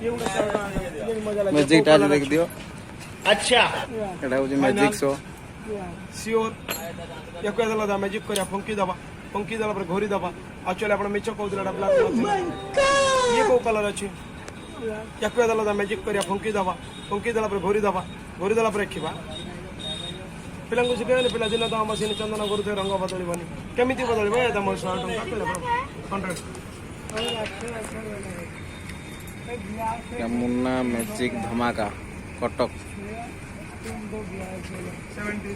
Magic ଟା ଦେଖି ଦିଅ। ଆଚ୍ଛା ଏଟା ହଉଛି ମ୍ୟାଜିକ୍ ଶୋ। ସିଓର ୟାକୁ ଦେଲା ଦା ମ୍ୟାଜିକ୍ କରିବା ଫଙ୍କି ଦେବା ପରେ ଘୋରି ଦେବା। ଆକ୍ଚୁଆଲି ଆପଣ ମିଛ କହୁଥିଲେ ଏଟା ବ୍ଲାକ୍ ନଥିଲା। ଇଏ କୋଉ କଲର ଅଛି? ୟାକୁ ଦେଲା ଦା ମ୍ୟାଜିକ୍ କରିବା ଫଙ୍କି ଦେଲା ପରେ ଘୋରି ଦେଲା ପରେ ଦେଖିବା। ପିଲାଙ୍କୁ ଶିଖେଇଲେ ପିଲା ଦିନ ତ ମସିନ ଚନ୍ଦନ କରୁଥିବେ ରଙ୍ଗ ବଦଳିବନି। କେମିତି ବଦଳିବ? ଏ ତମ 100 ଟଙ୍କା କହିଲେ 100 ମୁନ୍ନା ମ୍ୟାଜିକ୍ ଧମାକା କଟକ। 70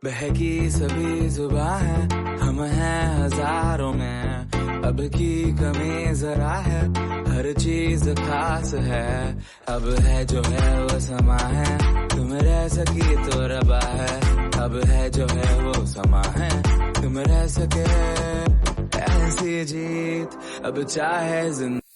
बहकी सभी जुबां है, हम हैं हजारों में, अब की कमी जरा है, हर चीज खास है, अब है जो है वो समा है, तुम रह सकी तो रबा है, अब है जो है वो समा है, तुम रह सके ऐसी जीत, अब चाहे जिंदगी